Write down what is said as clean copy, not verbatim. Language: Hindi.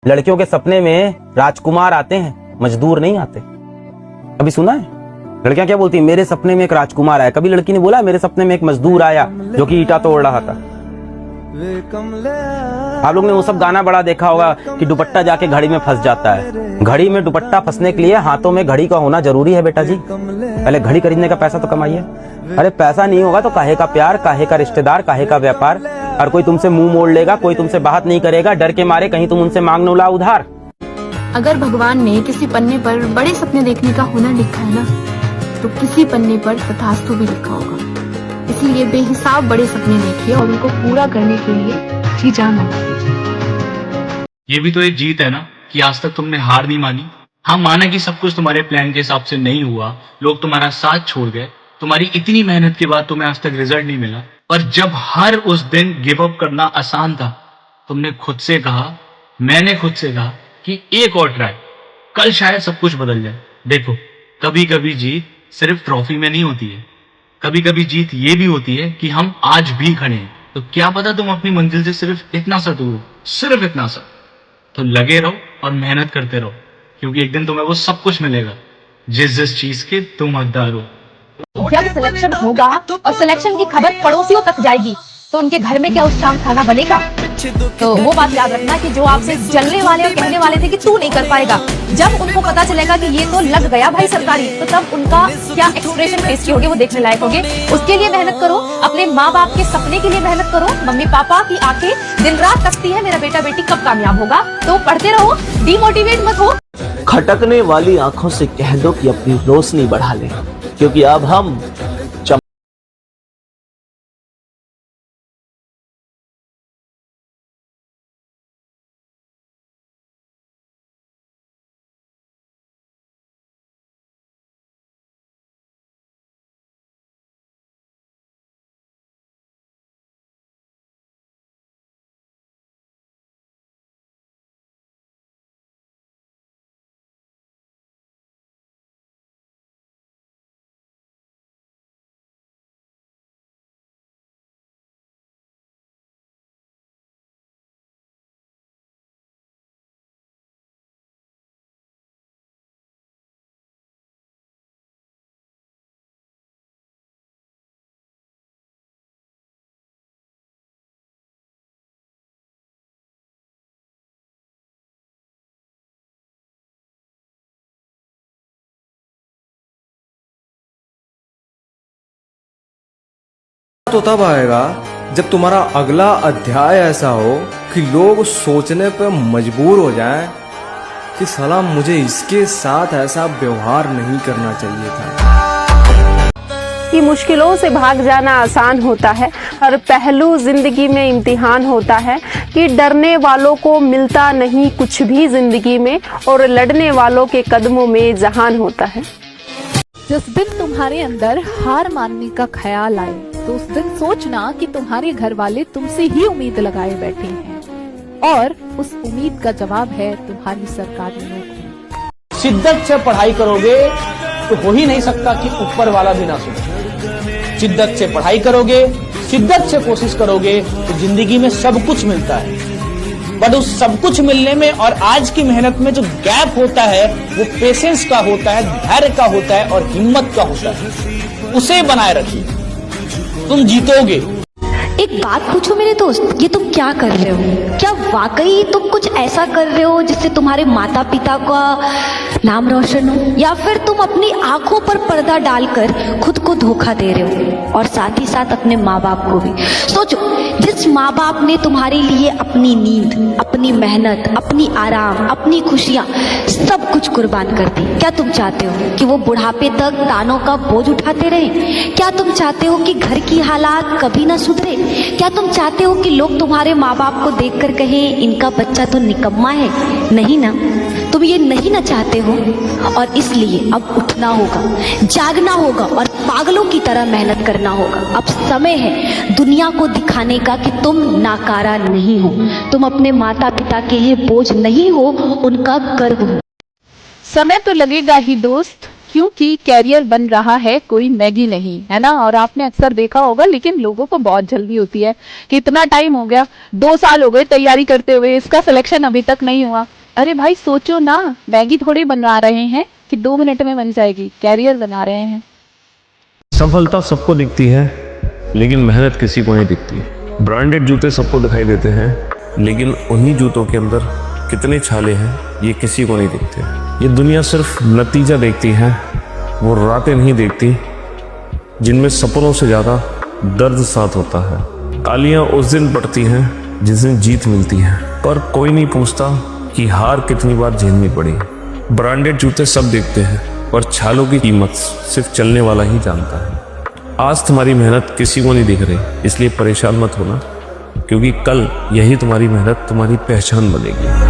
लड़कियों के सपने में राजकुमार आते हैं, मजदूर नहीं आते। कभी सुना है? लड़कियां क्या बोलती हैं, मेरे सपने में एक राजकुमार आया। कभी लड़की ने बोला मेरे सपने में एक मजदूर आया जो कि ईंटा तोड़ रहा था? आप लोग ने वो सब गाना बड़ा देखा होगा कि दुपट्टा जाके घड़ी में फंस जाता है। घड़ी में दुपट्टा फंसने के लिए हाथों में घड़ी का होना जरूरी है बेटा जी। पहले घड़ी खरीदने का पैसा तो कमाइए। अरे पैसा नहीं होगा तो काहे का प्यार, काहे का रिश्तेदार, काहे का व्यापार। और कोई तुमसे मुंह मोड़ लेगा, कोई तुमसे बात नहीं करेगा, डर के मारे कहीं तुम उनसे मांग न ला उधार। अगर भगवान ने किसी पन्ने पर बड़े सपने देखने का हुनर लिखा है ना, तो किसी पन्ने पर तथास्तु भी लिखा होगा। इसलिए बेहिसाब बड़े सपने देखिए और उनको पूरा करने के लिए जी जान लगाइए। ये भी तो एक जीत है ना कि आज तक तुमने हार नहीं मानी। हाँ, माना कि सब कुछ तुम्हारे प्लान के हिसाब से नहीं हुआ, लोग तुम्हारा साथ छोड़ गए, तुम्हारी इतनी मेहनत के बाद तुम्हें आज तक रिजल्ट नहीं मिला, पर जब हर उस दिन गिव अप करना आसान था, तुमने खुद से कहा, मैंने खुद से कहा कि एक और ट्राई, कल शायद सब कुछ बदल जाए। देखो, कभी कभी जीत सिर्फ ट्रॉफी में नहीं होती है, कभी कभी जीत ये भी होती है कि हम आज भी खड़े हैं। तो क्या पता तुम अपनी मंजिल से सिर्फ इतना सा दूर हो, सिर्फ इतना सा। तो लगे रहो और मेहनत करते रहो, क्योंकि एक दिन तुम्हें वो सब कुछ मिलेगा जिस चीज के तुम हकदार हो। जब सिलेक्शन होगा और सिलेक्शन की खबर पड़ोसियों तक जाएगी तो उनके घर में क्या उस शाम खाना बनेगा? तो वो बात याद रखना कि जो आपसे जलने वाले और कहने वाले थे कि तू नहीं कर पाएगा, जब उनको पता चलेगा कि ये तो लग गया भाई सरकारी, तो तब उनका क्या एक्सप्रेशन फेस किए होंगे वो देखने लायक होंगे। उसके लिए मेहनत करो, अपने माँ बाप के सपने के लिए मेहनत करो। मम्मी पापा की आंखें दिन रात तकती है मेरा बेटा बेटी कब कामयाब होगा, तो पढ़ते रहो, डिमोटिवेट मत हो। खटकने वाली आंखों से कह दो कि अपनी रोशनी बढ़ा ले, क्योंकि अब हम तो तब आएगा जब तुम्हारा अगला अध्याय ऐसा हो कि लोग सोचने पर मजबूर हो जाएं कि साला मुझे इसके साथ ऐसा व्यवहार नहीं करना चाहिए था। कि मुश्किलों से भाग जाना आसान होता है, हर पहलू जिंदगी में इम्तिहान होता है, कि डरने वालों को मिलता नहीं कुछ भी जिंदगी में, और लड़ने वालों के कदमों में जहान होता है। जिस दिन तुम्हारे अंदर हार मानने का ख्याल आए तो उस दिन सोचना कि तुम्हारे घर वाले तुमसे ही उम्मीद लगाए बैठे हैं, और उस उम्मीद का जवाब है तुम्हारी सरकारी नौकरी। शिद्दत से पढ़ाई करोगे तो हो ही नहीं सकता कि ऊपर वाला भी ना सुने। शिद्दत से पढ़ाई करोगे, शिद्दत से कोशिश करोगे तो जिंदगी में सब कुछ मिलता है। बट उस सब कुछ मिलने में और आज की मेहनत में जो गैप होता है वो पेशेंस का होता है, धैर्य का होता है और हिम्मत का होता है। उसे बनाए रखिए, तुम जीतोगे। एक बात पूछो मेरे दोस्त, ये तुम क्या कर रहे हो? क्या वाकई तुम कुछ ऐसा कर रहे हो जिससे तुम्हारे माता पिता का नाम रोशन हो, या फिर तुम अपनी आंखों पर पर्दा डालकर खुद को धोखा दे रहे हो और साथ ही साथ अपने माँ बाप को भी? सोचो, जिस माँ बाप ने तुम्हारे लिए अपनी नींद, अपनी मेहनत, अपनी आराम, अपनी खुशियाँ सब कुछ कुर्बान कर दी, क्या तुम चाहते हो कि वो बुढ़ापे तक तानों का बोझ उठाते रहें? क्या तुम चाहते हो कि घर की हालात कभी ना सुधरे? क्या तुम चाहते हो कि लोग तुम्हारे माँ बाप को देखकर कहें इनका बच्चा तो निकम्मा है? नहीं ना, तुम ये नहीं ना चाहते हो। और इसलिए अब उठना होगा, जागना होगा और पागलों की तरह मेहनत करना होगा। अब समय है दुनिया को दिखाने का कि तुम नाकारा नहीं हो, तुम अपने माता पिता के बोझ नहीं हो, उनका गर्व हो। समय तो लगेगा ही दोस्त, क्योंकि कैरियर बन रहा है कोई मैगी नहीं, है ना। और आपने अक्सर देखा होगा, लेकिन लोगों को बहुत जल्दी होती है कि इतना टाइम हो गया, 2 साल हो गए तैयारी करते हुए, इसका सिलेक्शन अभी तक नहीं हुआ। अरे भाई सोचो ना, मैगी थोड़ी बना रहे हैं कि 2 मिनट में बन जाएगी, कैरियर बना रहे हैं। सफलता सबको दिखती है, लेकिन मेहनत किसी को नहीं दिखती। ब्रांडेड जूते सबको दिखाई देते हैं, लेकिन उन्हीं जूतों के अंदर कितने छाले हैं ये किसी को नहीं दिखते। ये दुनिया सिर्फ नतीजा देखती है, वो रातें नहीं देखती जिनमें सपनों से ज़्यादा दर्द साथ होता है। तालियां उस दिन पड़ती हैं जिस दिन जीत मिलती है, पर कोई नहीं पूछता कि हार कितनी बार झेलनी पड़ी। ब्रांडेड जूते सब देखते हैं, पर छालों की कीमत सिर्फ चलने वाला ही जानता है। आज तुम्हारी मेहनत किसी को नहीं दिख रही, इसलिए परेशान मत होना, क्योंकि कल यही तुम्हारी मेहनत तुम्हारी पहचान बनेगी।